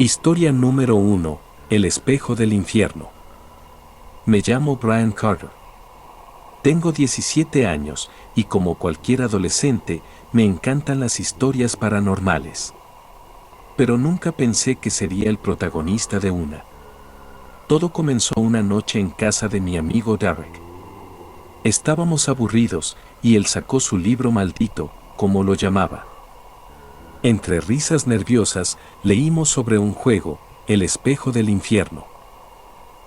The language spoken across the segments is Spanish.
Historia número 1. El espejo del infierno. Me llamo Brian Carter. Tengo 17 años y como cualquier adolescente, me encantan las historias paranormales. Pero nunca pensé que sería el protagonista de una. Todo comenzó una noche en casa de mi amigo Derek. Estábamos aburridos y él sacó su libro maldito, como lo llamaba. Entre risas nerviosas, leímos sobre un juego, El espejo del infierno.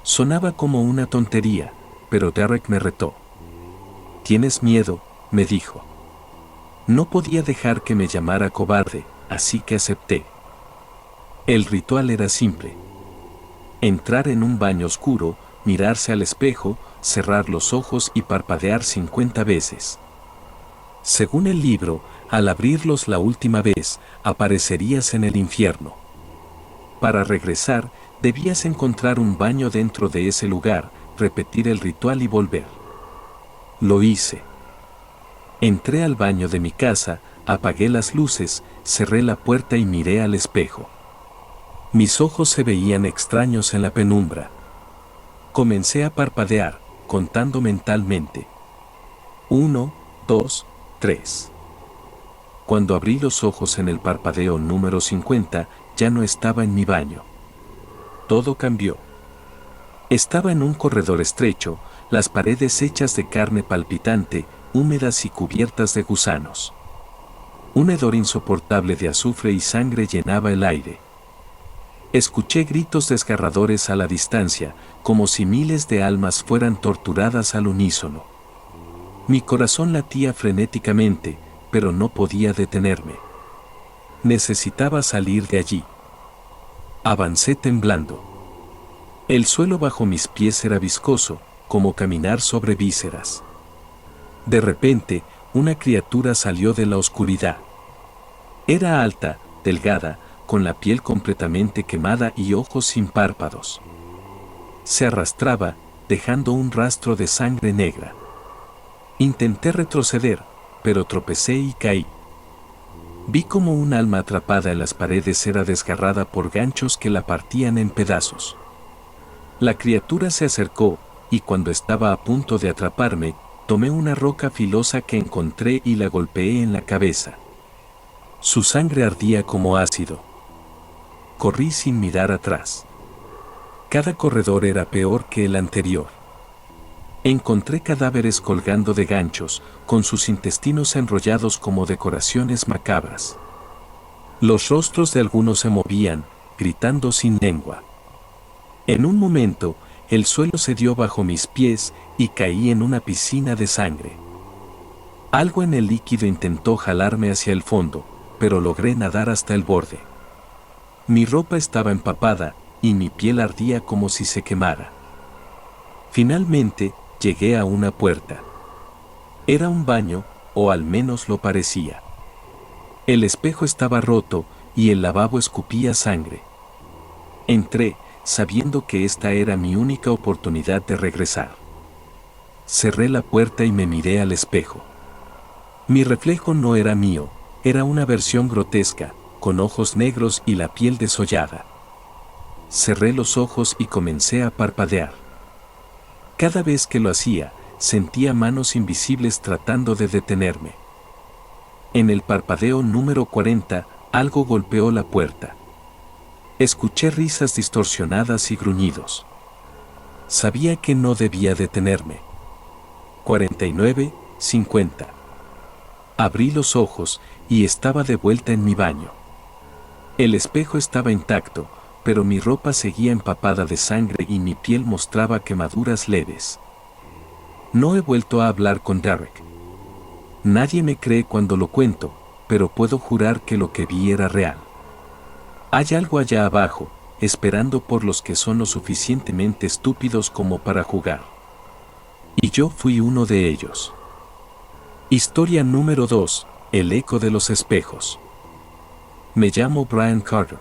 Sonaba como una tontería, pero Derek me retó. ¿Tienes miedo?, me dijo. No podía dejar que me llamara cobarde, así que acepté. El ritual era simple. Entrar en un baño oscuro, mirarse al espejo, cerrar los ojos y parpadear 50 veces. Según el libro, al abrirlos la última vez, aparecerías en el infierno. Para regresar, debías encontrar un baño dentro de ese lugar, repetir el ritual y volver. Lo hice. Entré al baño de mi casa, apagué las luces, cerré la puerta y miré al espejo. Mis ojos se veían extraños en la penumbra. Comencé a parpadear, contando mentalmente. 1, 2, 3. Cuando abrí los ojos en el parpadeo número 50, ya no estaba en mi baño. Todo cambió. Estaba en un corredor estrecho, las paredes hechas de carne palpitante, húmedas y cubiertas de gusanos. Un hedor insoportable de azufre y sangre llenaba el aire. Escuché gritos desgarradores a la distancia, como si miles de almas fueran torturadas al unísono. Mi corazón latía frenéticamente, pero no podía detenerme. Necesitaba salir de allí. Avancé temblando. El suelo bajo mis pies era viscoso, como caminar sobre vísceras. De repente, una criatura salió de la oscuridad. Era alta, delgada, con la piel completamente quemada y ojos sin párpados. Se arrastraba, dejando un rastro de sangre negra. Intenté retroceder, pero tropecé y caí. Vi como un alma atrapada en las paredes era desgarrada por ganchos que la partían en pedazos. La criatura se acercó, y cuando estaba a punto de atraparme, tomé una roca filosa que encontré y la golpeé en la cabeza. Su sangre ardía como ácido. Corrí sin mirar atrás. Cada corredor era peor que el anterior. Encontré cadáveres colgando de ganchos, con sus intestinos enrollados como decoraciones macabras. Los rostros de algunos se movían, gritando sin lengua. En un momento, el suelo cedió bajo mis pies y caí en una piscina de sangre. Algo en el líquido intentó jalarme hacia el fondo, pero logré nadar hasta el borde. Mi ropa estaba empapada y mi piel ardía como si se quemara. Finalmente, llegué a una puerta. Era un baño, o al menos lo parecía. El espejo estaba roto y el lavabo escupía sangre. Entré, sabiendo que esta era mi única oportunidad de regresar. Cerré la puerta y me miré al espejo. Mi reflejo no era mío, era una versión grotesca, con ojos negros y la piel desollada. Cerré los ojos y comencé a parpadear. Cada vez que lo hacía, sentía manos invisibles tratando de detenerme. En el parpadeo número 40, algo golpeó la puerta. Escuché risas distorsionadas y gruñidos. Sabía que no debía detenerme. 49, 50. Abrí los ojos y estaba de vuelta en mi baño. El espejo estaba intacto, pero mi ropa seguía empapada de sangre y mi piel mostraba quemaduras leves. No he vuelto a hablar con Derek. Nadie me cree cuando lo cuento, pero puedo jurar que lo que vi era real. Hay algo allá abajo, esperando por los que son lo suficientemente estúpidos como para jugar. Y yo fui uno de ellos. Historia número 2. El eco de los espejos. Me llamo Brian Carter.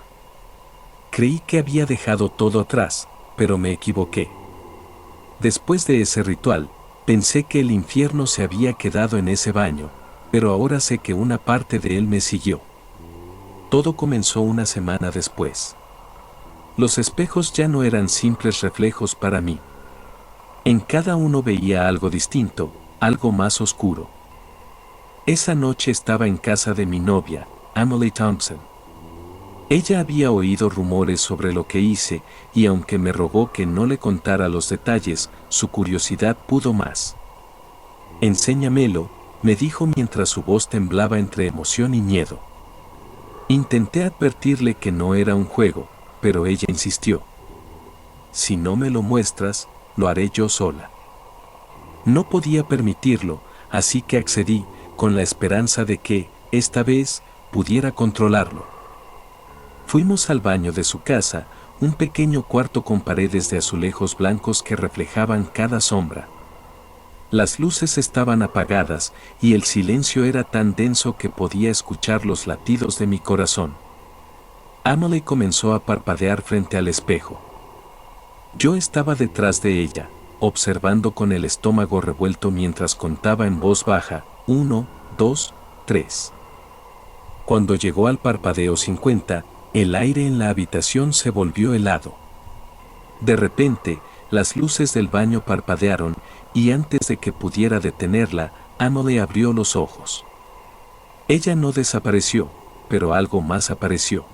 Creí que había dejado todo atrás, pero me equivoqué. Después de ese ritual, pensé que el infierno se había quedado en ese baño, pero ahora sé que una parte de él me siguió. Todo comenzó una semana después. Los espejos ya no eran simples reflejos para mí. En cada uno veía algo distinto, algo más oscuro. Esa noche estaba en casa de mi novia, Emily Thompson. Ella había oído rumores sobre lo que hice y aunque me rogó que no le contara los detalles, su curiosidad pudo más. Enséñamelo, me dijo mientras su voz temblaba entre emoción y miedo. Intenté advertirle que no era un juego, pero ella insistió. Si no me lo muestras, lo haré yo sola. No podía permitirlo, así que accedí, con la esperanza de que, esta vez, pudiera controlarlo. Fuimos al baño de su casa, un pequeño cuarto con paredes de azulejos blancos que reflejaban cada sombra. Las luces estaban apagadas y el silencio era tan denso que podía escuchar los latidos de mi corazón. Emily comenzó a parpadear frente al espejo. Yo estaba detrás de ella, observando con el estómago revuelto mientras contaba en voz baja, 1, 2, 3. Cuando llegó al parpadeo 50, el aire en la habitación se volvió helado. De repente, las luces del baño parpadearon y antes de que pudiera detenerla, Emily abrió los ojos. Ella no desapareció, pero algo más apareció.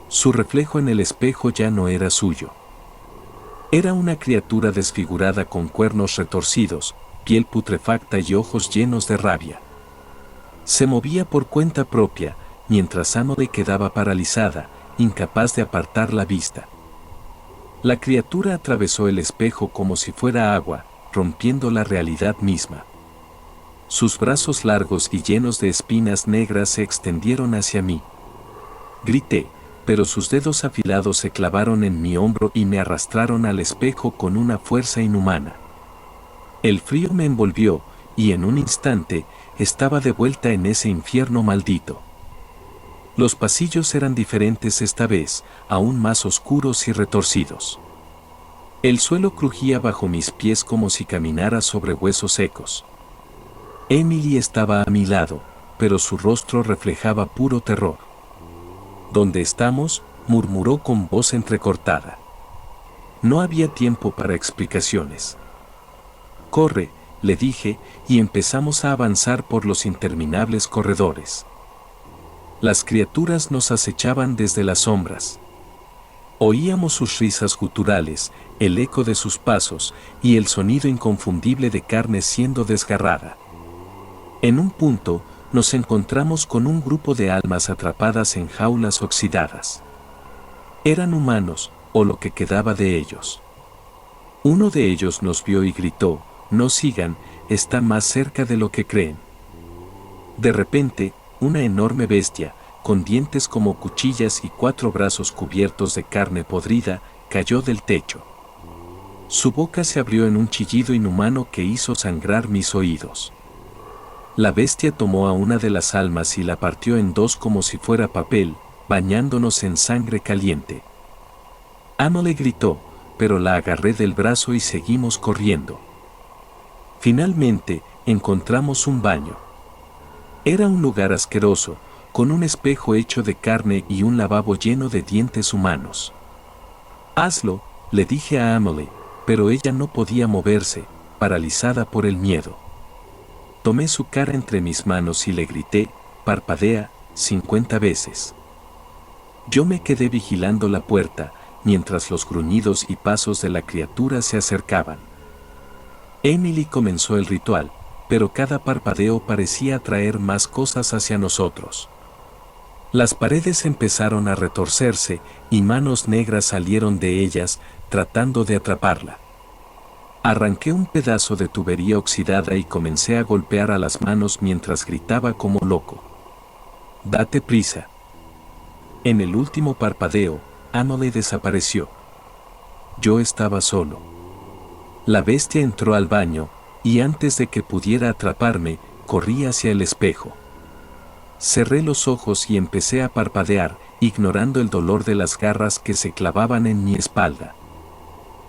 Su reflejo en el espejo ya no era suyo. Era una criatura desfigurada con cuernos retorcidos, piel putrefacta y ojos llenos de rabia. Se movía por cuenta propia, mientras Emily quedaba paralizada, incapaz de apartar la vista. La criatura atravesó el espejo como si fuera agua, rompiendo la realidad misma. Sus brazos largos y llenos de espinas negras se extendieron hacia mí. Grité, pero sus dedos afilados se clavaron en mi hombro y me arrastraron al espejo con una fuerza inhumana. El frío me envolvió, y en un instante, estaba de vuelta en ese infierno maldito. Los pasillos eran diferentes esta vez, aún más oscuros y retorcidos. El suelo crujía bajo mis pies como si caminara sobre huesos secos. Emily estaba a mi lado, pero su rostro reflejaba puro terror. ¿Dónde estamos?, murmuró con voz entrecortada. No había tiempo para explicaciones. Corre, le dije, y empezamos a avanzar por los interminables corredores. Las criaturas nos acechaban desde las sombras. Oíamos sus risas guturales, el eco de sus pasos y el sonido inconfundible de carne siendo desgarrada. En un punto, nos encontramos con un grupo de almas atrapadas en jaulas oxidadas. Eran humanos, o lo que quedaba de ellos. Uno de ellos nos vio y gritó, «No sigan, está más cerca de lo que creen». De repente, una enorme bestia, con dientes como cuchillas y 4 brazos cubiertos de carne podrida, cayó del techo. Su boca se abrió en un chillido inhumano que hizo sangrar mis oídos. La bestia tomó a una de las almas y la partió en 2 como si fuera papel, bañándonos en sangre caliente. Emily gritó, pero la agarré del brazo y seguimos corriendo. Finalmente, encontramos un baño. Era un lugar asqueroso, con un espejo hecho de carne y un lavabo lleno de dientes humanos. «Hazlo», le dije a Emily, pero ella no podía moverse, paralizada por el miedo. Tomé su cara entre mis manos y le grité, «Parpadea», 50 veces. Yo me quedé vigilando la puerta, mientras los gruñidos y pasos de la criatura se acercaban. Emily comenzó el ritual, pero cada parpadeo parecía atraer más cosas hacia nosotros. Las paredes empezaron a retorcerse y manos negras salieron de ellas, tratando de atraparla. Arranqué un pedazo de tubería oxidada y comencé a golpear a las manos mientras gritaba como loco. «Date prisa». En el último parpadeo, Emily desapareció. Yo estaba solo. La bestia entró al baño, y antes de que pudiera atraparme, corrí hacia el espejo. Cerré los ojos y empecé a parpadear, ignorando el dolor de las garras que se clavaban en mi espalda.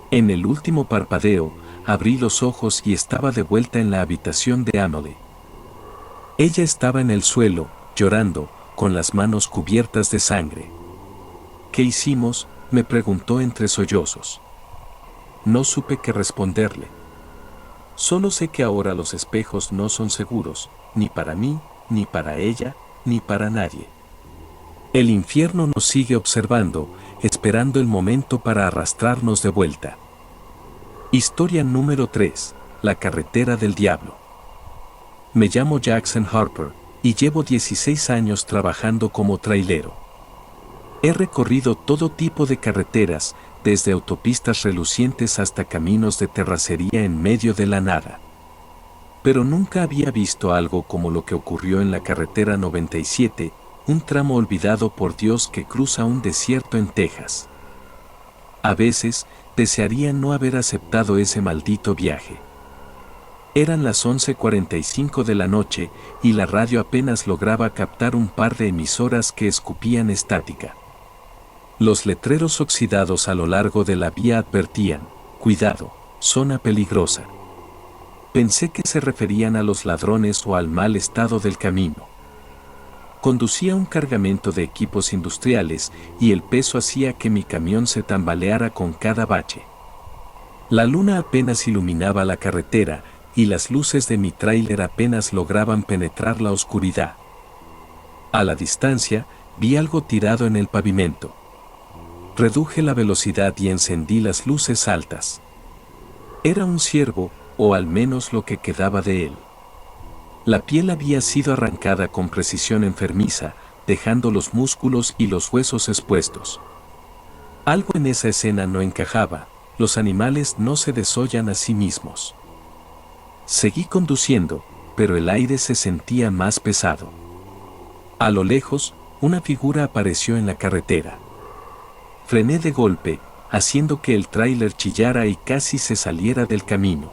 En el último parpadeo, abrí los ojos y estaba de vuelta en la habitación de Emily. Ella estaba en el suelo, llorando, con las manos cubiertas de sangre. «¿Qué hicimos?», me preguntó entre sollozos. No supe qué responderle. Solo sé que ahora los espejos no son seguros, ni para mí, ni para ella, ni para nadie. El infierno nos sigue observando, esperando el momento para arrastrarnos de vuelta. Historia número 3. La carretera del diablo. Me llamo Jackson Harper, y llevo 16 años trabajando como trailero. He recorrido todo tipo de carreteras, desde autopistas relucientes hasta caminos de terracería en medio de la nada. Pero nunca había visto algo como lo que ocurrió en la carretera 97, un tramo olvidado por Dios que cruza un desierto en Texas. A veces, desearía no haber aceptado ese maldito viaje. Eran las 11:45 de la noche y la radio apenas lograba captar un par de emisoras que escupían estática. Los letreros oxidados a lo largo de la vía advertían: cuidado, zona peligrosa. Pensé que se referían a los ladrones o al mal estado del camino. Conducía un cargamento de equipos industriales y el peso hacía que mi camión se tambaleara con cada bache. La luna apenas iluminaba la carretera y las luces de mi tráiler apenas lograban penetrar la oscuridad. A la distancia, vi algo tirado en el pavimento. Reduje la velocidad y encendí las luces altas. Era un ciervo, o al menos lo que quedaba de él. La piel había sido arrancada con precisión enfermiza, dejando los músculos y los huesos expuestos. Algo en esa escena no encajaba, los animales no se desollan a sí mismos. Seguí conduciendo, pero el aire se sentía más pesado. A lo lejos, una figura apareció en la carretera. Frené de golpe, haciendo que el tráiler chillara y casi se saliera del camino.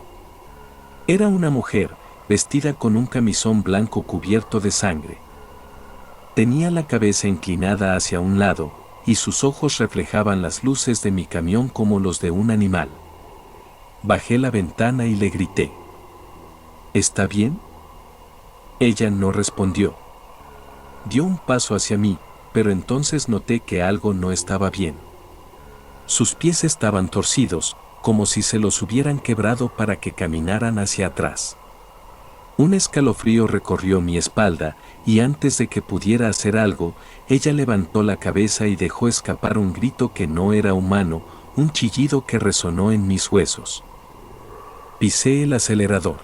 Era una mujer, vestida con un camisón blanco cubierto de sangre. Tenía la cabeza inclinada hacia un lado, y sus ojos reflejaban las luces de mi camión como los de un animal. Bajé la ventana y le grité: ¿está bien? Ella no respondió. Dio un paso hacia mí, pero entonces noté que algo no estaba bien. Sus pies estaban torcidos, como si se los hubieran quebrado para que caminaran hacia atrás. Un escalofrío recorrió mi espalda, y antes de que pudiera hacer algo, ella levantó la cabeza y dejó escapar un grito que no era humano, un chillido que resonó en mis huesos. Pisé el acelerador.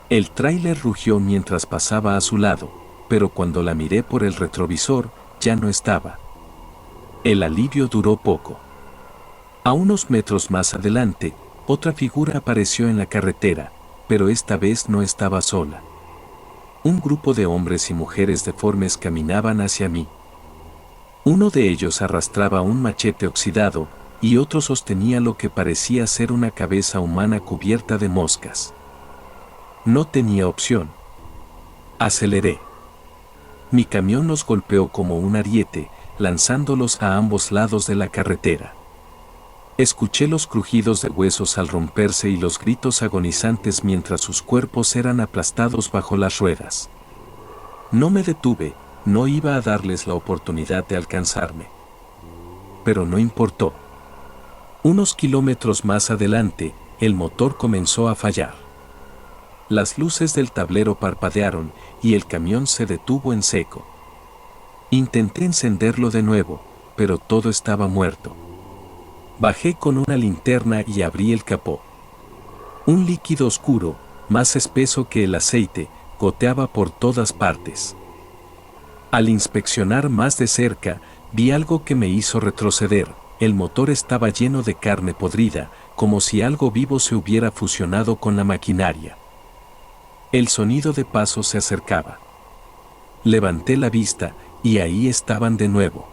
El tráiler rugió mientras pasaba a su lado, pero cuando la miré por el retrovisor, ya no estaba. El alivio duró poco. A unos metros más adelante, otra figura apareció en la carretera, pero esta vez no estaba sola. Un grupo de hombres y mujeres deformes caminaban hacia mí. Uno de ellos arrastraba un machete oxidado, y otro sostenía lo que parecía ser una cabeza humana cubierta de moscas. No tenía opción. Aceleré. Mi camión los golpeó como un ariete, lanzándolos a ambos lados de la carretera. Escuché los crujidos de huesos al romperse y los gritos agonizantes mientras sus cuerpos eran aplastados bajo las ruedas. No me detuve, no iba a darles la oportunidad de alcanzarme. Pero no importó. Unos kilómetros más adelante, el motor comenzó a fallar. Las luces del tablero parpadearon y el camión se detuvo en seco. Intenté encenderlo de nuevo, pero todo estaba muerto. Bajé con una linterna y abrí el capó. Un líquido oscuro, más espeso que el aceite, goteaba por todas partes. Al inspeccionar más de cerca, vi algo que me hizo retroceder. El motor estaba lleno de carne podrida, como si algo vivo se hubiera fusionado con la maquinaria. El sonido de pasos se acercaba. Levanté la vista, y ahí estaban de nuevo.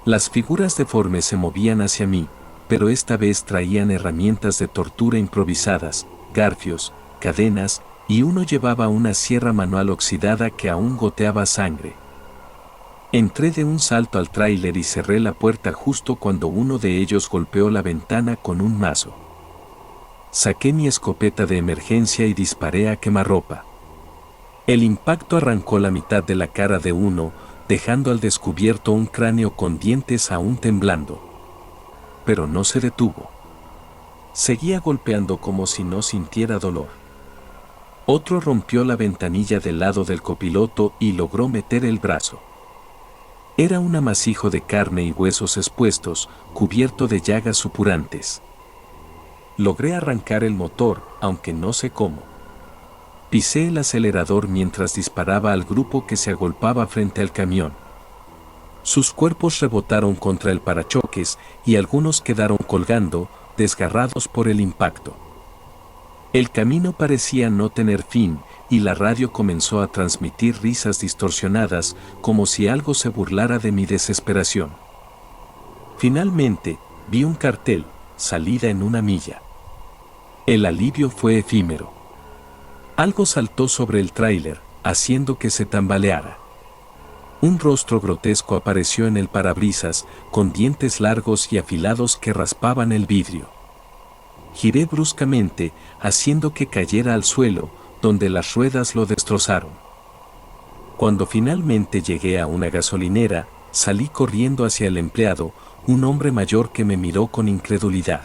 Las figuras deformes se movían hacia mí, pero esta vez traían herramientas de tortura improvisadas, garfios, cadenas, y uno llevaba una sierra manual oxidada que aún goteaba sangre. Entré de un salto al tráiler y cerré la puerta justo cuando uno de ellos golpeó la ventana con un mazo. Saqué mi escopeta de emergencia y disparé a quemarropa. El impacto arrancó la mitad de la cara de uno, dejando al descubierto un cráneo con dientes aún temblando. Pero no se detuvo. Seguía golpeando como si no sintiera dolor. Otro rompió la ventanilla del lado del copiloto y logró meter el brazo. Era un amasijo de carne y huesos expuestos, cubierto de llagas supurantes. Logré arrancar el motor, aunque no sé cómo. Pisé el acelerador mientras disparaba al grupo que se agolpaba frente al camión. Sus cuerpos rebotaron contra el parachoques y algunos quedaron colgando, desgarrados por el impacto. El camino parecía no tener fin y la radio comenzó a transmitir risas distorsionadas como si algo se burlara de mi desesperación. Finalmente, vi un cartel, salida en 1 milla. El alivio fue efímero. Algo saltó sobre el tráiler, haciendo que se tambaleara. Un rostro grotesco apareció en el parabrisas, con dientes largos y afilados que raspaban el vidrio. Giré bruscamente, haciendo que cayera al suelo, donde las ruedas lo destrozaron. Cuando finalmente llegué a una gasolinera, salí corriendo hacia el empleado, un hombre mayor que me miró con incredulidad.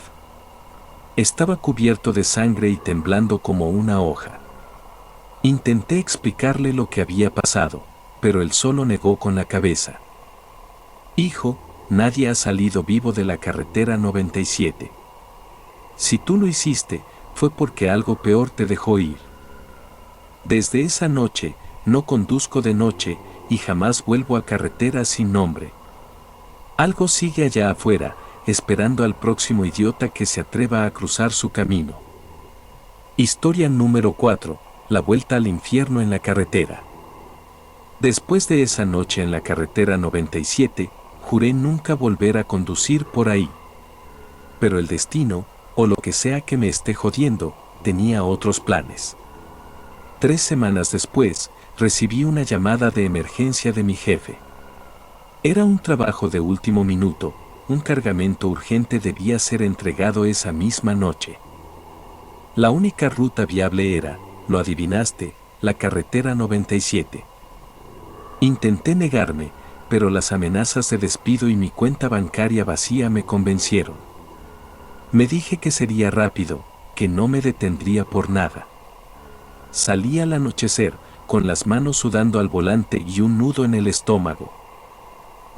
Estaba cubierto de sangre y temblando como una hoja. Intenté explicarle lo que había pasado, pero él solo negó con la cabeza. Hijo, nadie ha salido vivo de la carretera 97. Si tú lo hiciste, fue porque algo peor te dejó ir. Desde esa noche, no conduzco de noche y jamás vuelvo a carreteras sin nombre. Algo sigue allá afuera, esperando al próximo idiota que se atreva a cruzar su camino. Historia número 4. La vuelta al infierno en la carretera. Después de esa noche en la carretera 97, juré nunca volver a conducir por ahí. Pero el destino, o lo que sea que me esté jodiendo, tenía otros planes. 3 semanas después, recibí una llamada de emergencia de mi jefe. Era un trabajo de último minuto, un cargamento urgente debía ser entregado esa misma noche. La única ruta viable era, lo adivinaste, la carretera 97. Intenté negarme, pero las amenazas de despido y mi cuenta bancaria vacía me convencieron. Me dije que sería rápido, que no me detendría por nada. Salí al anochecer, con las manos sudando al volante y un nudo en el estómago.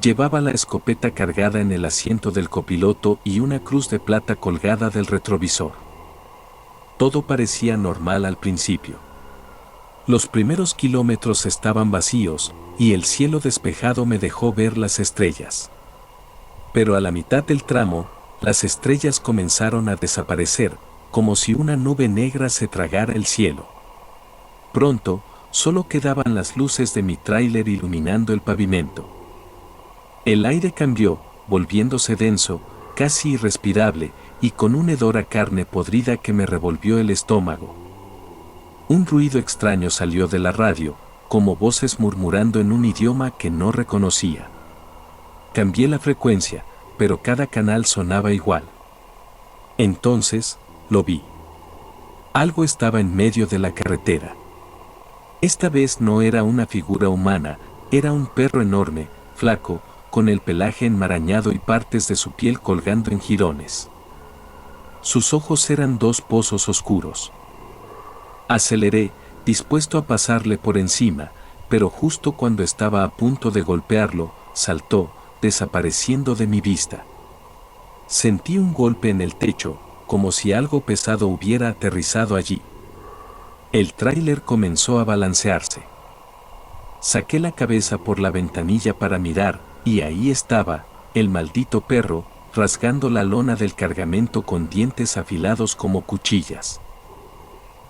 Llevaba la escopeta cargada en el asiento del copiloto y una cruz de plata colgada del retrovisor. Todo parecía normal al principio. Los primeros kilómetros estaban vacíos, y el cielo despejado me dejó ver las estrellas. Pero a la mitad del tramo, las estrellas comenzaron a desaparecer, como si una nube negra se tragara el cielo. Pronto, solo quedaban las luces de mi tráiler iluminando el pavimento. El aire cambió, volviéndose denso, casi irrespirable, y con un hedor a carne podrida que me revolvió el estómago. Un ruido extraño salió de la radio, como voces murmurando en un idioma que no reconocía. Cambié la frecuencia, pero cada canal sonaba igual. Entonces, lo vi. Algo estaba en medio de la carretera. Esta vez no era una figura humana, era un perro enorme, flaco, con el pelaje enmarañado y partes de su piel colgando en jirones. Sus ojos eran 2 pozos oscuros. Aceleré, dispuesto a pasarle por encima, pero justo cuando estaba a punto de golpearlo, saltó, desapareciendo de mi vista. Sentí un golpe en el techo, como si algo pesado hubiera aterrizado allí. El tráiler comenzó a balancearse. Saqué la cabeza por la ventanilla para mirar, y ahí estaba, el maldito perro, rasgando la lona del cargamento con dientes afilados como cuchillas.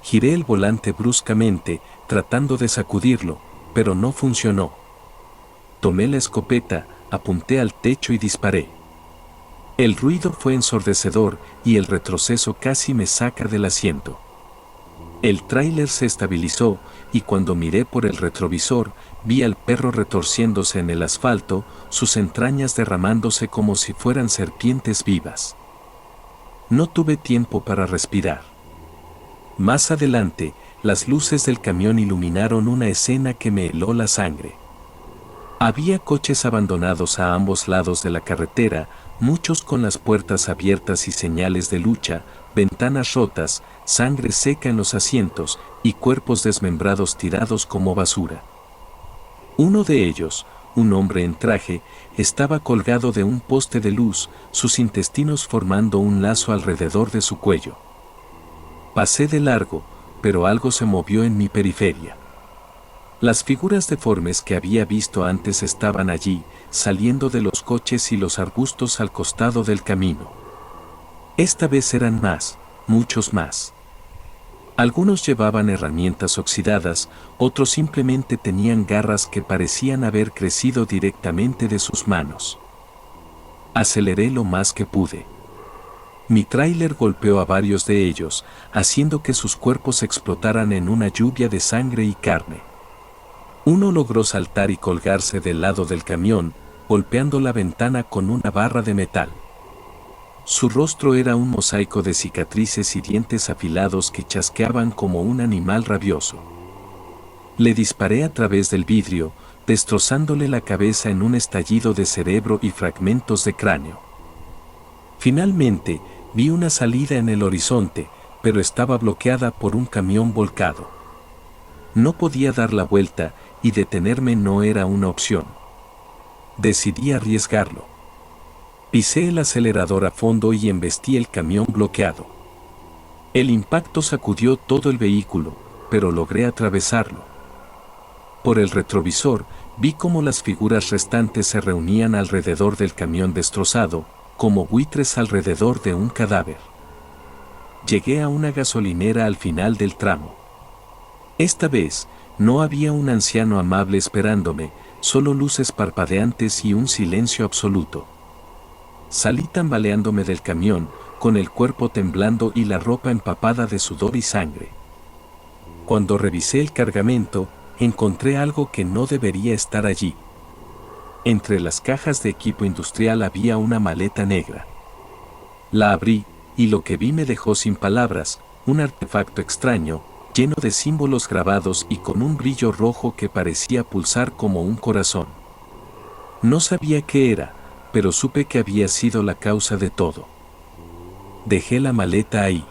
Giré el volante bruscamente, tratando de sacudirlo, pero no funcionó. Tomé la escopeta, apunté al techo y disparé. El ruido fue ensordecedor y el retroceso casi me saca del asiento. El tráiler se estabilizó y cuando miré por el retrovisor, vi al perro retorciéndose en el asfalto, sus entrañas derramándose como si fueran serpientes vivas. No tuve tiempo para respirar. Más adelante, las luces del camión iluminaron una escena que me heló la sangre. Había coches abandonados a ambos lados de la carretera, muchos con las puertas abiertas y señales de lucha, ventanas rotas, sangre seca en los asientos y cuerpos desmembrados tirados como basura. Uno de ellos, un hombre en traje, estaba colgado de un poste de luz, sus intestinos formando un lazo alrededor de su cuello. Pasé de largo, pero algo se movió en mi periferia. Las figuras deformes que había visto antes estaban allí, saliendo de los coches y los arbustos al costado del camino. Esta vez eran más, muchos más. Algunos llevaban herramientas oxidadas, otros simplemente tenían garras que parecían haber crecido directamente de sus manos. Aceleré lo más que pude. Mi tráiler golpeó a varios de ellos, haciendo que sus cuerpos explotaran en una lluvia de sangre y carne. Uno logró saltar y colgarse del lado del camión, golpeando la ventana con una barra de metal. Su rostro era un mosaico de cicatrices y dientes afilados que chasqueaban como un animal rabioso. Le disparé a través del vidrio, destrozándole la cabeza en un estallido de cerebro y fragmentos de cráneo. Finalmente, vi una salida en el horizonte, pero estaba bloqueada por un camión volcado. No podía dar la vuelta y detenerme no era una opción. Decidí arriesgarlo. Pisé el acelerador a fondo y embestí el camión bloqueado. El impacto sacudió todo el vehículo, pero logré atravesarlo. Por el retrovisor, vi cómo las figuras restantes se reunían alrededor del camión destrozado, como buitres alrededor de un cadáver. Llegué a una gasolinera al final del tramo. Esta vez, no había un anciano amable esperándome, solo luces parpadeantes y un silencio absoluto. Salí tambaleándome del camión, con el cuerpo temblando y la ropa empapada de sudor y sangre. Cuando revisé el cargamento, encontré algo que no debería estar allí. Entre las cajas de equipo industrial había una maleta negra. La abrí, y lo que vi me dejó sin palabras, un artefacto extraño, lleno de símbolos grabados y con un brillo rojo que parecía pulsar como un corazón. No sabía qué era, pero supe que había sido la causa de todo. Dejé la maleta ahí.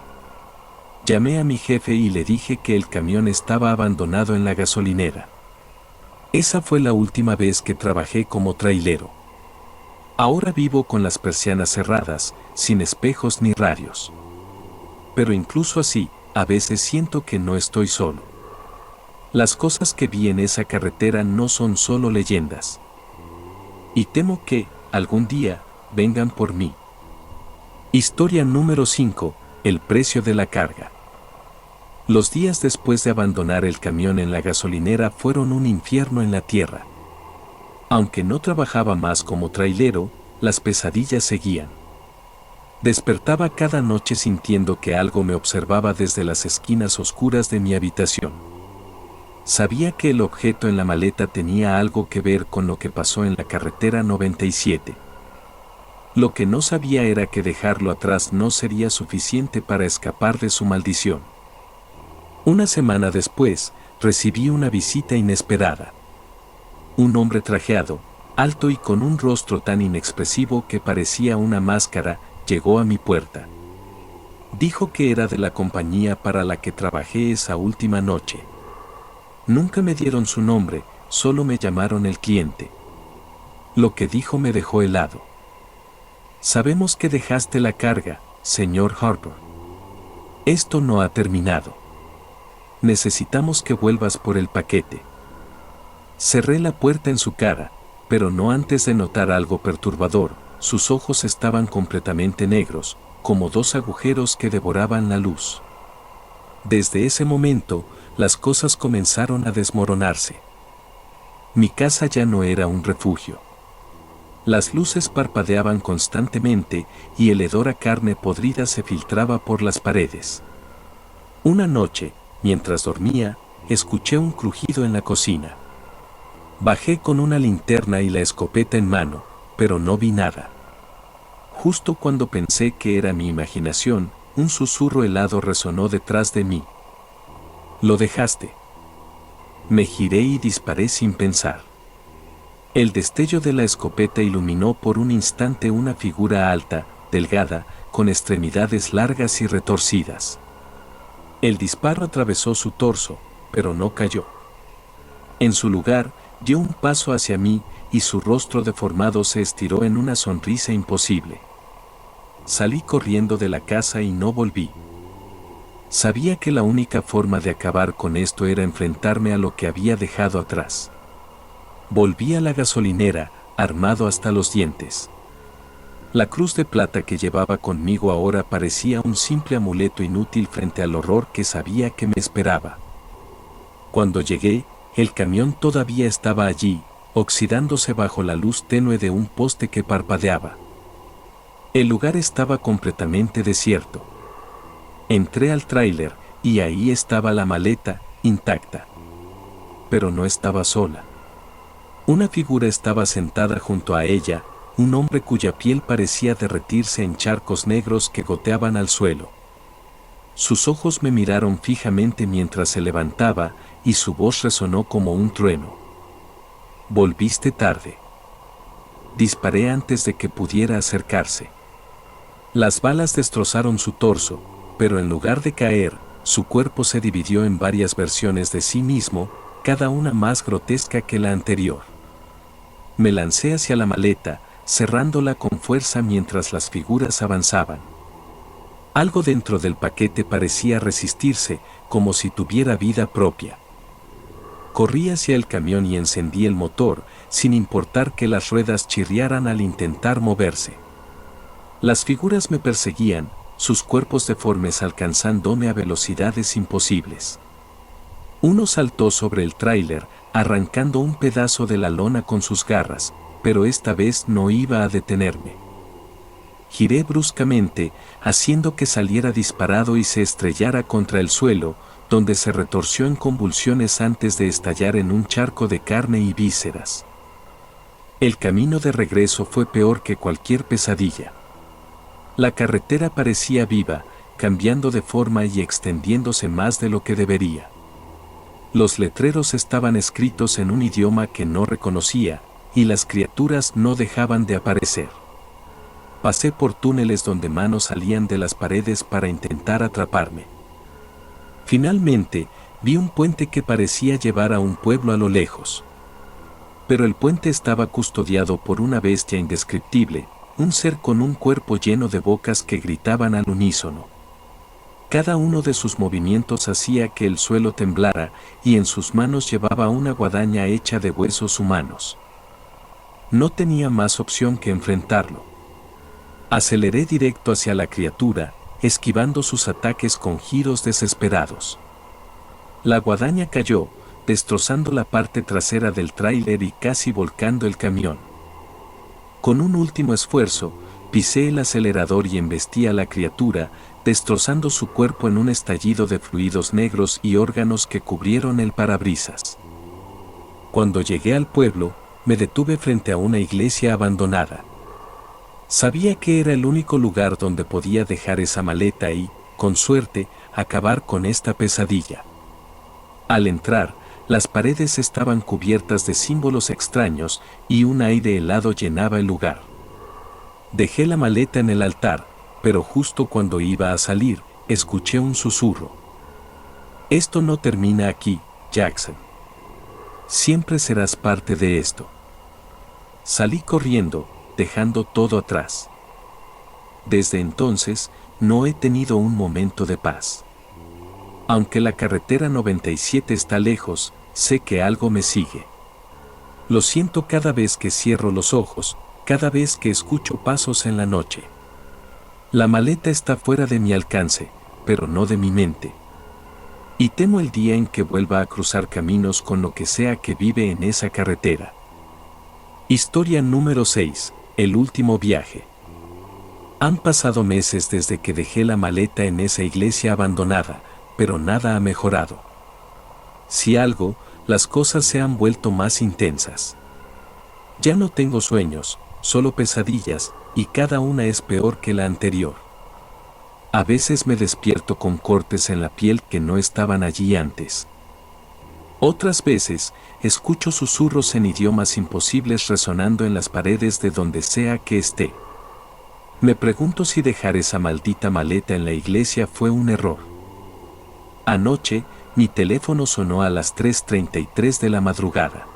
Llamé a mi jefe y le dije que el camión estaba abandonado en la gasolinera. Esa fue la última vez que trabajé como trailero. Ahora vivo con las persianas cerradas, sin espejos ni radios. Pero incluso así, a veces siento que no estoy solo. Las cosas que vi en esa carretera no son solo leyendas. Y temo que, algún día, vengan por mí. Historia número 5. El precio de la carga. Los días después de abandonar el camión en la gasolinera fueron un infierno en la tierra. Aunque no trabajaba más como trailero, las pesadillas seguían. Despertaba cada noche sintiendo que algo me observaba desde las esquinas oscuras de mi habitación. Sabía que el objeto en la maleta tenía algo que ver con lo que pasó en la carretera 97. Lo que no sabía era que dejarlo atrás no sería suficiente para escapar de su maldición. Una semana después, recibí una visita inesperada. Un hombre trajeado, alto y con un rostro tan inexpresivo que parecía una máscara, llegó a mi puerta. Dijo que era de la compañía para la que trabajé esa última noche. Nunca me dieron su nombre, solo me llamaron el cliente. Lo que dijo me dejó helado. Sabemos que dejaste la carga, señor Harper. Esto no ha terminado. Necesitamos que vuelvas por el paquete. Cerré la puerta en su cara, pero no antes de notar algo perturbador. Sus ojos estaban completamente negros, como dos agujeros que devoraban la luz. Desde ese momento, las cosas comenzaron a desmoronarse. Mi casa ya no era un refugio. Las luces parpadeaban constantemente y el hedor a carne podrida se filtraba por las paredes. Una noche, mientras dormía, escuché un crujido en la cocina. Bajé con una linterna y la escopeta en mano, pero no vi nada. Justo cuando pensé que era mi imaginación, un susurro helado resonó detrás de mí. «Lo dejaste». Me giré y disparé sin pensar. El destello de la escopeta iluminó por un instante una figura alta, delgada, con extremidades largas y retorcidas. El disparo atravesó su torso, pero no cayó. En su lugar, dio un paso hacia mí y su rostro deformado se estiró en una sonrisa imposible. Salí corriendo de la casa y no volví. Sabía que la única forma de acabar con esto era enfrentarme a lo que había dejado atrás. Volví a la gasolinera, armado hasta los dientes. La cruz de plata que llevaba conmigo ahora parecía un simple amuleto inútil frente al horror que sabía que me esperaba. Cuando llegué, el camión todavía estaba allí, oxidándose bajo la luz tenue de un poste que parpadeaba. El lugar estaba completamente desierto. Entré al tráiler y ahí estaba la maleta, intacta. Pero no estaba sola. Una figura estaba sentada junto a ella, un hombre cuya piel parecía derretirse en charcos negros que goteaban al suelo. Sus ojos me miraron fijamente mientras se levantaba y su voz resonó como un trueno. Volviste tarde. Disparé antes de que pudiera acercarse. Las balas destrozaron su torso, pero en lugar de caer, su cuerpo se dividió en varias versiones de sí mismo, cada una más grotesca que la anterior. Me lancé hacia la maleta, cerrándola con fuerza mientras las figuras avanzaban. Algo dentro del paquete parecía resistirse, como si tuviera vida propia. Corrí hacia el camión y encendí el motor, sin importar que las ruedas chirriaran al intentar moverse. Las figuras me perseguían, sus cuerpos deformes alcanzándome a velocidades imposibles. Uno saltó sobre el tráiler, arrancando un pedazo de la lona con sus garras, pero esta vez no iba a detenerme. Giré bruscamente, haciendo que saliera disparado y se estrellara contra el suelo, donde se retorció en convulsiones antes de estallar en un charco de carne y vísceras. El camino de regreso fue peor que cualquier pesadilla. La carretera parecía viva, cambiando de forma y extendiéndose más de lo que debería. Los letreros estaban escritos en un idioma que no reconocía, y las criaturas no dejaban de aparecer. Pasé por túneles donde manos salían de las paredes para intentar atraparme. Finalmente, vi un puente que parecía llevar a un pueblo a lo lejos. Pero el puente estaba custodiado por una bestia indescriptible, un ser con un cuerpo lleno de bocas que gritaban al unísono. Cada uno de sus movimientos hacía que el suelo temblara, y en sus manos llevaba una guadaña hecha de huesos humanos. No tenía más opción que enfrentarlo. Aceleré directo hacia la criatura, esquivando sus ataques con giros desesperados. La guadaña cayó, destrozando la parte trasera del tráiler y casi volcando el camión. Con un último esfuerzo, pisé el acelerador y embestí a la criatura, destrozando su cuerpo en un estallido de fluidos negros y órganos que cubrieron el parabrisas. Cuando llegué al pueblo, me detuve frente a una iglesia abandonada. Sabía que era el único lugar donde podía dejar esa maleta y, con suerte, acabar con esta pesadilla. Al entrar, las paredes estaban cubiertas de símbolos extraños y un aire helado llenaba el lugar. Dejé la maleta en el altar, pero justo cuando iba a salir, escuché un susurro. Esto no termina aquí, Jackson. Siempre serás parte de esto. Salí corriendo, dejando todo atrás. Desde entonces, no he tenido un momento de paz. Aunque la carretera 97 está lejos, sé que algo me sigue. Lo siento cada vez que cierro los ojos, cada vez que escucho pasos en la noche. La maleta está fuera de mi alcance, pero no de mi mente. Y temo el día en que vuelva a cruzar caminos con lo que sea que vive en esa carretera. Historia número 6. El último viaje. Han pasado meses desde que dejé la maleta en esa iglesia abandonada, pero nada ha mejorado. Si algo, las cosas se han vuelto más intensas. Ya no tengo sueños, solo pesadillas, y cada una es peor que la anterior. A veces me despierto con cortes en la piel que no estaban allí antes. Otras veces, escucho susurros en idiomas imposibles resonando en las paredes de donde sea que esté. Me pregunto si dejar esa maldita maleta en la iglesia fue un error. Anoche, mi teléfono sonó a las 3:33 de la madrugada.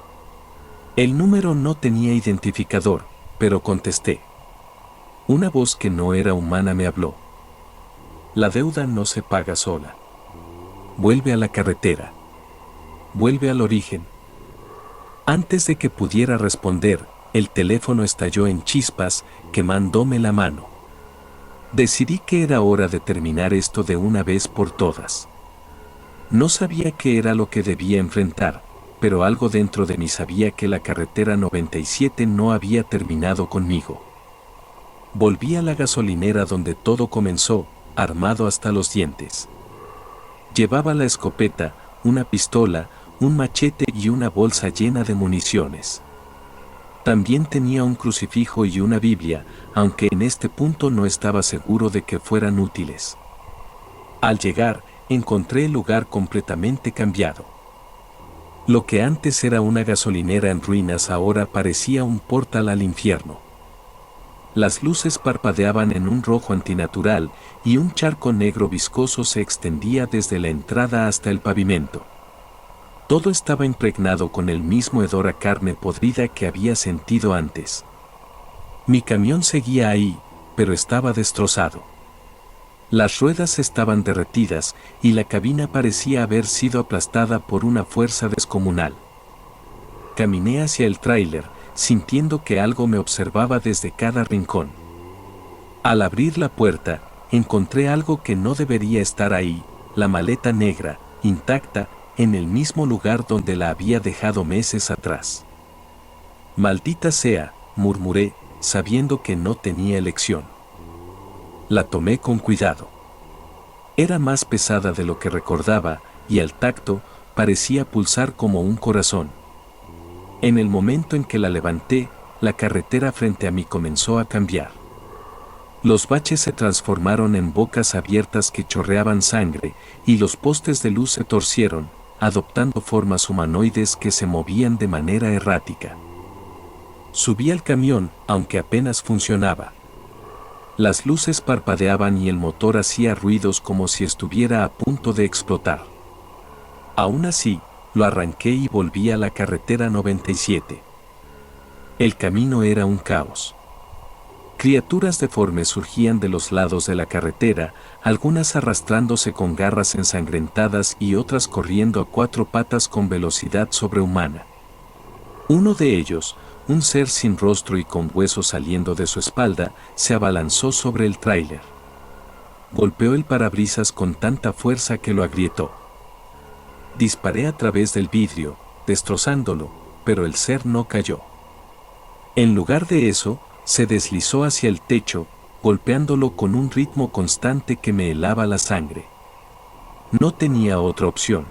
El número no tenía identificador, pero contesté. Una voz que no era humana me habló. La deuda no se paga sola. Vuelve a la carretera. Vuelve al origen. Antes de que pudiera responder, el teléfono estalló en chispas, quemándome la mano. Decidí que era hora de terminar esto de una vez por todas. No sabía qué era lo que debía enfrentar, pero algo dentro de mí sabía que la carretera 97 no había terminado conmigo. Volví a la gasolinera donde todo comenzó, armado hasta los dientes. Llevaba la escopeta, una pistola, un machete y una bolsa llena de municiones. También tenía un crucifijo y una Biblia, aunque en este punto no estaba seguro de que fueran útiles. Al llegar, encontré el lugar completamente cambiado. Lo que antes era una gasolinera en ruinas ahora parecía un portal al infierno. Las luces parpadeaban en un rojo antinatural y un charco negro viscoso se extendía desde la entrada hasta el pavimento. Todo estaba impregnado con el mismo hedor a carne podrida que había sentido antes. Mi camión seguía ahí, pero estaba destrozado. Las ruedas estaban derretidas y la cabina parecía haber sido aplastada por una fuerza descomunal. Caminé hacia el tráiler, sintiendo que algo me observaba desde cada rincón. Al abrir la puerta, encontré algo que no debería estar ahí, la maleta negra, intacta, en el mismo lugar donde la había dejado meses atrás. Maldita sea, murmuré, sabiendo que no tenía elección. La tomé con cuidado. Era más pesada de lo que recordaba, y al tacto, parecía pulsar como un corazón. En el momento en que la levanté, la carretera frente a mí comenzó a cambiar. Los baches se transformaron en bocas abiertas que chorreaban sangre, y los postes de luz se torcieron, adoptando formas humanoides que se movían de manera errática. Subí al camión, aunque apenas funcionaba. Las luces parpadeaban y el motor hacía ruidos como si estuviera a punto de explotar. Aún así, lo arranqué y volví a la carretera 97. El camino era un caos. Criaturas deformes surgían de los lados de la carretera, algunas arrastrándose con garras ensangrentadas y otras corriendo a cuatro patas con velocidad sobrehumana. Uno de ellos, un ser sin rostro y con huesos saliendo de su espalda, se abalanzó sobre el tráiler. Golpeó el parabrisas con tanta fuerza que lo agrietó. Disparé a través del vidrio, destrozándolo, pero el ser no cayó. En lugar de eso, se deslizó hacia el techo, golpeándolo con un ritmo constante que me helaba la sangre. No tenía otra opción.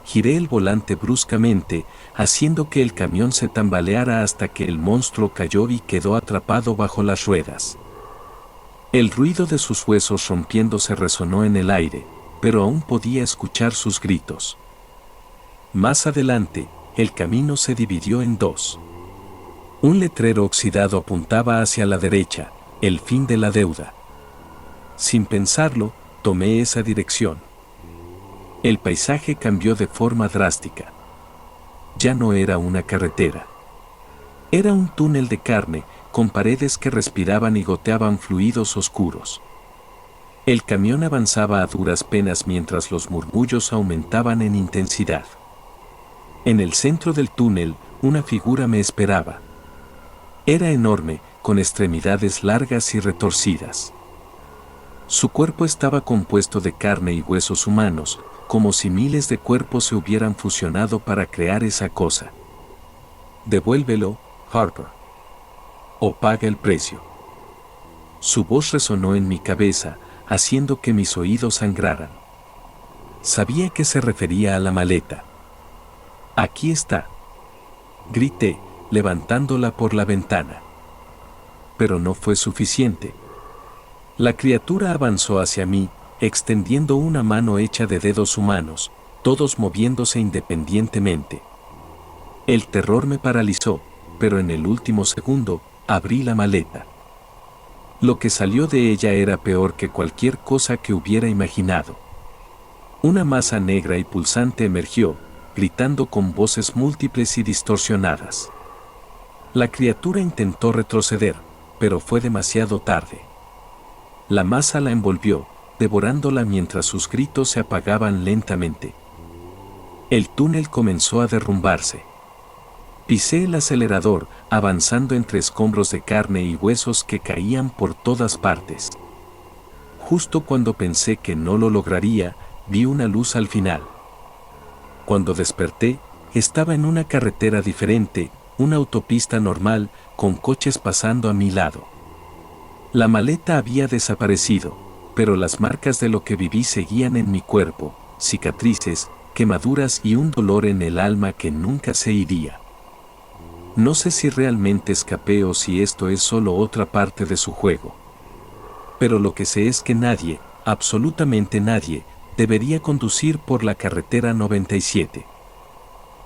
Giré el volante bruscamente, haciendo que el camión se tambaleara hasta que el monstruo cayó y quedó atrapado bajo las ruedas. El ruido de sus huesos rompiéndose resonó en el aire, pero aún podía escuchar sus gritos. Más adelante, el camino se dividió en dos. Un letrero oxidado apuntaba hacia la derecha, el fin de la deuda. Sin pensarlo, tomé esa dirección. El paisaje cambió de forma drástica. Ya no era una carretera. Era un túnel de carne, con paredes que respiraban y goteaban fluidos oscuros. El camión avanzaba a duras penas mientras los murmullos aumentaban en intensidad. En el centro del túnel, una figura me esperaba. Era enorme, con extremidades largas y retorcidas. Su cuerpo estaba compuesto de carne y huesos humanos, como si miles de cuerpos se hubieran fusionado para crear esa cosa. Devuélvelo, Harper. O paga el precio. Su voz resonó en mi cabeza, haciendo que mis oídos sangraran. Sabía que se refería a la maleta. Aquí está. Grité, levantándola por la ventana. Pero no fue suficiente. La criatura avanzó hacia mí, extendiendo una mano hecha de dedos humanos, todos moviéndose independientemente. El terror me paralizó, pero en el último segundo, abrí la maleta. Lo que salió de ella era peor que cualquier cosa que hubiera imaginado. Una masa negra y pulsante emergió, gritando con voces múltiples y distorsionadas. La criatura intentó retroceder, pero fue demasiado tarde. La masa la envolvió, devorándola mientras sus gritos se apagaban lentamente. El túnel comenzó a derrumbarse. Pisé el acelerador, avanzando entre escombros de carne y huesos que caían por todas partes. Justo cuando pensé que no lo lograría, vi una luz al final. Cuando desperté, estaba en una carretera diferente, una autopista normal, con coches pasando a mi lado. La maleta había desaparecido, pero las marcas de lo que viví seguían en mi cuerpo, cicatrices, quemaduras y un dolor en el alma que nunca se iría. No sé si realmente escapé o si esto es solo otra parte de su juego. Pero lo que sé es que nadie, absolutamente nadie, debería conducir por la carretera 97.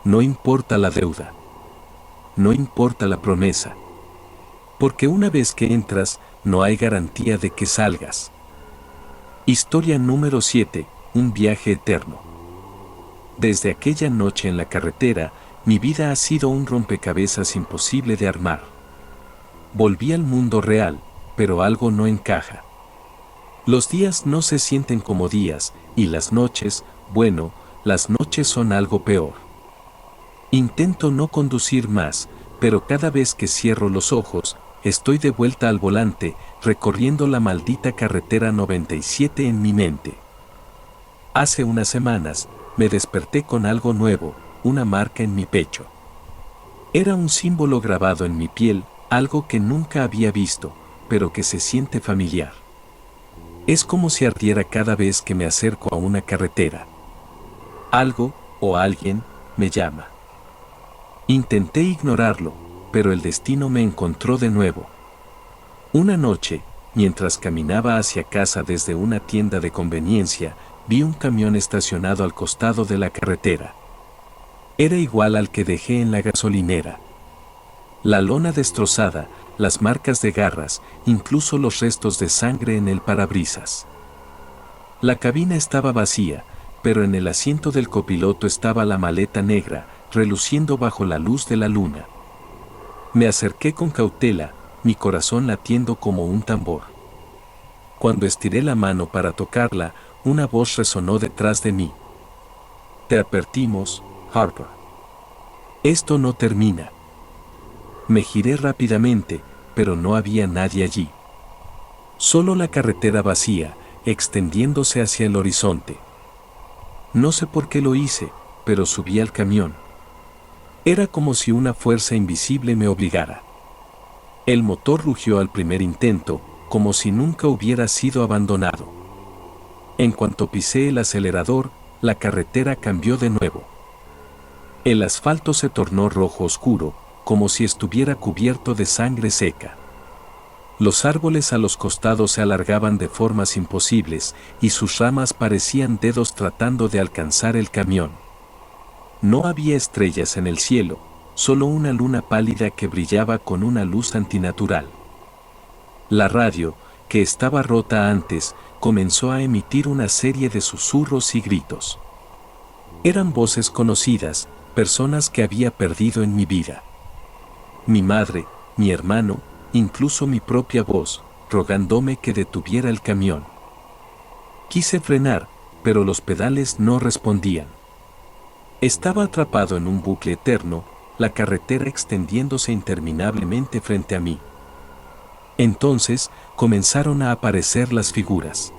No importa la deuda. No importa la promesa. Porque una vez que entras, no hay garantía de que salgas. Historia número 7, un viaje eterno. Desde aquella noche en la carretera, mi vida ha sido un rompecabezas imposible de armar. Volví al mundo real, pero algo no encaja. Los días no se sienten como días, y las noches, bueno, las noches son algo peor. Intento no conducir más, pero cada vez que cierro los ojos, estoy de vuelta al volante, recorriendo la maldita carretera 97 en mi mente. Hace unas semanas, me desperté con algo nuevo, una marca en mi pecho. Era un símbolo grabado en mi piel, algo que nunca había visto, pero que se siente familiar. Es como si ardiera cada vez que me acerco a una carretera. Algo, o alguien, me llama. Intenté ignorarlo, pero el destino me encontró de nuevo. Una noche, mientras caminaba hacia casa desde una tienda de conveniencia, vi un camión estacionado al costado de la carretera. Era igual al que dejé en la gasolinera. La lona destrozada, las marcas de garras, incluso los restos de sangre en el parabrisas. La cabina estaba vacía, pero en el asiento del copiloto estaba la maleta negra, reluciendo bajo la luz de la luna. Me acerqué con cautela, mi corazón latiendo como un tambor. Cuando estiré la mano para tocarla, una voz resonó detrás de mí. Te advertimos, Harper. Esto no termina. Me giré rápidamente, pero no había nadie allí. Solo la carretera vacía, extendiéndose hacia el horizonte. No sé por qué lo hice, pero subí al camión. Era como si una fuerza invisible me obligara. El motor rugió al primer intento, como si nunca hubiera sido abandonado. En cuanto pisé el acelerador, la carretera cambió de nuevo. El asfalto se tornó rojo oscuro, como si estuviera cubierto de sangre seca. Los árboles a los costados se alargaban de formas imposibles, y sus ramas parecían dedos tratando de alcanzar el camión. No había estrellas en el cielo, solo una luna pálida que brillaba con una luz antinatural. La radio, que estaba rota antes, comenzó a emitir una serie de susurros y gritos. Eran voces conocidas, personas que había perdido en mi vida. Mi madre, mi hermano, incluso mi propia voz, rogándome que detuviera el camión. Quise frenar, pero los pedales no respondían. Estaba atrapado en un bucle eterno, la carretera extendiéndose interminablemente frente a mí. Entonces, comenzaron a aparecer las figuras.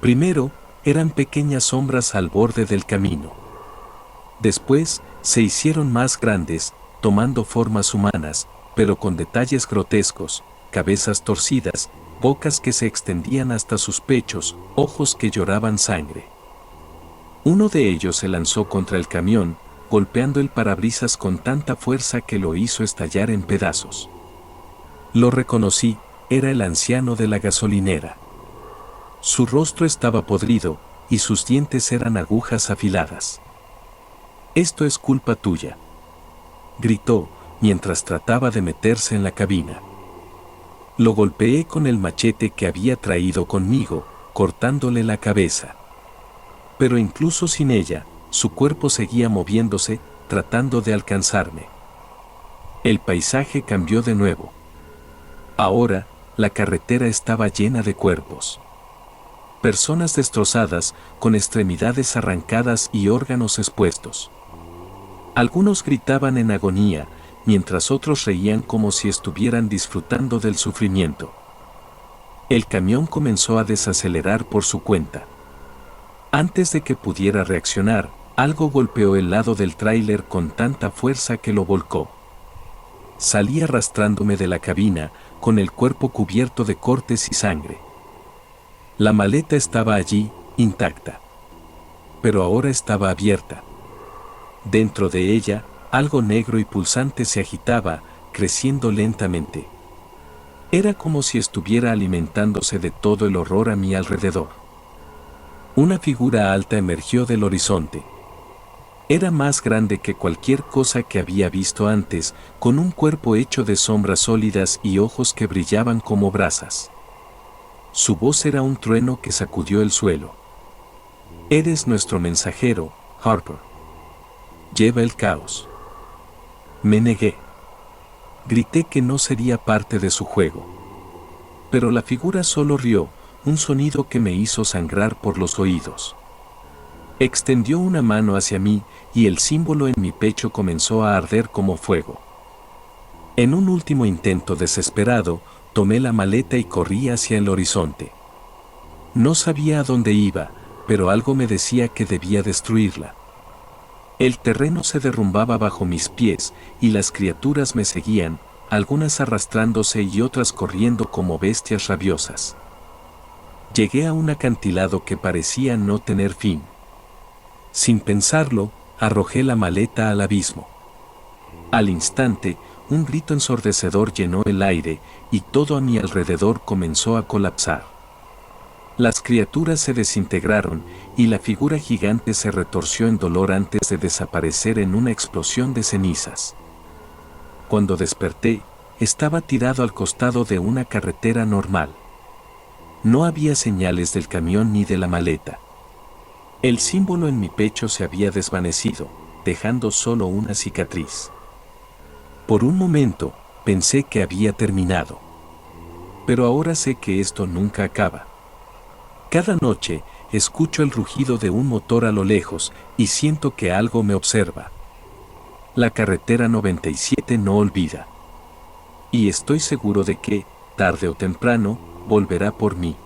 Primero, eran pequeñas sombras al borde del camino. Después, se hicieron más grandes, tomando formas humanas, pero con detalles grotescos, cabezas torcidas, bocas que se extendían hasta sus pechos, ojos que lloraban sangre. Uno de ellos se lanzó contra el camión, golpeando el parabrisas con tanta fuerza que lo hizo estallar en pedazos. Lo reconocí, era el anciano de la gasolinera. Su rostro estaba podrido, y sus dientes eran agujas afiladas. «Esto es culpa tuya», gritó, mientras trataba de meterse en la cabina. Lo golpeé con el machete que había traído conmigo, cortándole la cabeza. Pero incluso sin ella, su cuerpo seguía moviéndose, tratando de alcanzarme. El paisaje cambió de nuevo. Ahora, la carretera estaba llena de cuerpos. Personas destrozadas, con extremidades arrancadas y órganos expuestos. Algunos gritaban en agonía, mientras otros reían como si estuvieran disfrutando del sufrimiento. El camión comenzó a desacelerar por su cuenta. Antes de que pudiera reaccionar, algo golpeó el lado del tráiler con tanta fuerza que lo volcó. Salí arrastrándome de la cabina, con el cuerpo cubierto de cortes y sangre. La maleta estaba allí, intacta. Pero ahora estaba abierta. Dentro de ella, algo negro y pulsante se agitaba, creciendo lentamente. Era como si estuviera alimentándose de todo el horror a mi alrededor. Una figura alta emergió del horizonte. Era más grande que cualquier cosa que había visto antes, con un cuerpo hecho de sombras sólidas y ojos que brillaban como brasas. Su voz era un trueno que sacudió el suelo. «Eres nuestro mensajero, Harper. Lleva el caos». Me negué. Grité que no sería parte de su juego. Pero la figura solo rió, un sonido que me hizo sangrar por los oídos. Extendió una mano hacia mí y el símbolo en mi pecho comenzó a arder como fuego. En un último intento desesperado, tomé la maleta y corrí hacia el horizonte. No sabía a dónde iba, pero algo me decía que debía destruirla. El terreno se derrumbaba bajo mis pies y las criaturas me seguían, algunas arrastrándose y otras corriendo como bestias rabiosas. Llegué a un acantilado que parecía no tener fin. Sin pensarlo, arrojé la maleta al abismo. Al instante, un grito ensordecedor llenó el aire y todo a mi alrededor comenzó a colapsar. Las criaturas se desintegraron y la figura gigante se retorció en dolor antes de desaparecer en una explosión de cenizas. Cuando desperté, estaba tirado al costado de una carretera normal. No había señales del camión ni de la maleta. El símbolo en mi pecho se había desvanecido, dejando solo una cicatriz. Por un momento, pensé que había terminado. Pero ahora sé que esto nunca acaba. Cada noche, escucho el rugido de un motor a lo lejos y siento que algo me observa. La carretera 97 no olvida. Y estoy seguro de que, tarde o temprano, volverá por mí.